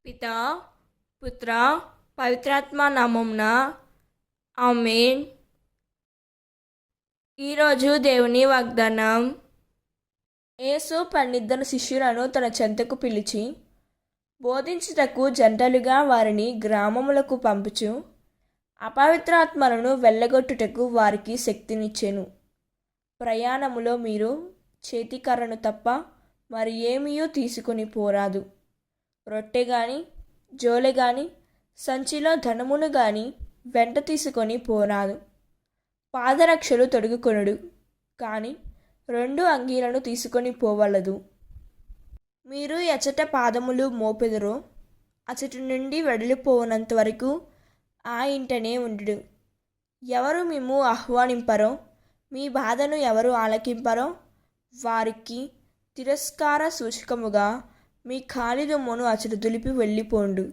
పితా, పుత్ర, పవిత్రాత్మ నామమున ఆమేన్. ఈరోజు దేవుని వాగ్దానం. యేసు 12 శిష్యులను తన చెంతకు పిలిచి బోధించుటకు జంటలుగా వారిని గ్రామములకు పంపుచు అపవిత్రాత్మలను వెళ్ళగొట్టుటకు వారికి శక్తినిచ్చెను. ప్రయాణములో మీరు చేతికర్రను తప్ప మరి ఏమీయూ తీసుకొని పోరాదు. రొట్టె గాని జోలె గాని సంచిలో ధనమును గాని వెంట తీసుకొని పోరాదు. పాదరక్షలు తొడుగుకొనుడు, కానీ 2 అంగీలను తీసుకొని పోవలదు. మీరు ఎచట పాదములు మోపెదరో అచటి నుండి వెడలిపోవునంత వరకు ఆ ఇంటనే ఉండు. ఎవరు మిమ్ము ఆహ్వానింపరో, మీ బాధను ఎవరు ఆలకింపరో వారికి తిరస్కార సూచకముగా మీ కాలి దుమ్మును అచట దులిపి వెళ్ళిపోండు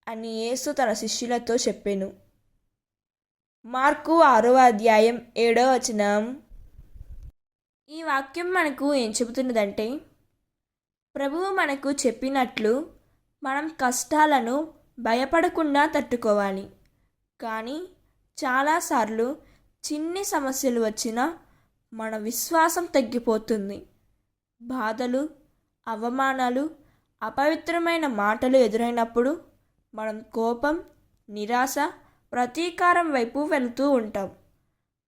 అని యేసు తన శిష్యులతో చెప్పెను. మార్కు 6వ అధ్యాయం 7వ వచనం. ఈ వాక్యం మనకు ఏం చెబుతున్నదంటే, ప్రభువు మనకు చెప్పినట్లు మనం కష్టాలను భయపడకుండా తట్టుకోవాలి. కానీ చాలాసార్లు చిన్ని సమస్యలు వచ్చినా మన విశ్వాసం తగ్గిపోతుంది. బాధలు, అవమానాలు, అపవిత్రమైన మాటలు ఎదురైనప్పుడు మనం కోపం, నిరాశ, ప్రతీకారం వైపు వెళుతూ ఉంటాం.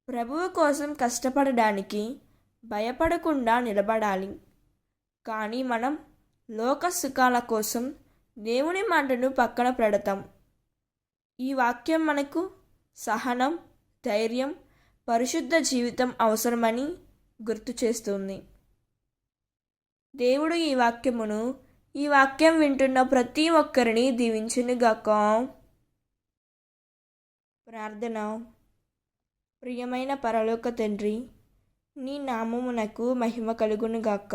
ప్రభువు కోసం కష్టపడడానికి భయపడకుండా నిలబడాలి. కానీ మనం లోక సుఖాల కోసం దేవుని మాటను పక్కన పెడతాం. ఈ వాక్యం మనకు సహనం, ధైర్యం, పరిశుద్ధ జీవితం అవసరమని గుర్తు చేస్తుంది. దేవుడు ఈ వాక్యం వింటున్న ప్రతి ఒక్కరిని దీవించునుగాక. ప్రార్థన. ప్రియమైన పరలోక తండ్రి, నీ నామమునకు మహిమ కలుగునుగాక.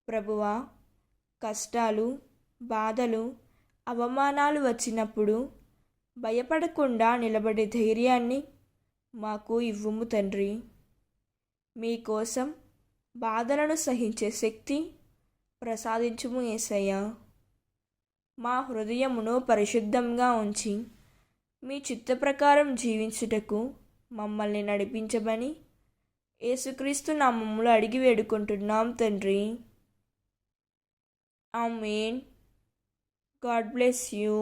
ప్రభువా, కష్టాలు, బాధలు, అవమానాలు వచ్చినప్పుడు భయపడకుండా నిలబడే ధైర్యాన్ని మాకు ఇవ్వుము తండ్రి. మీకోసం బాధలను సహించే శక్తి ప్రసాదించుము యేసయ్యా. మా హృదయమును పరిశుద్ధంగా ఉంచి మీ చిత్త ప్రకారం జీవించుటకు మమ్మల్ని నడిపించమని యేసుక్రీస్తు నామములో అడిగి వేడుకుంటున్నాం తండ్రి. ఆమేన్. God bless you.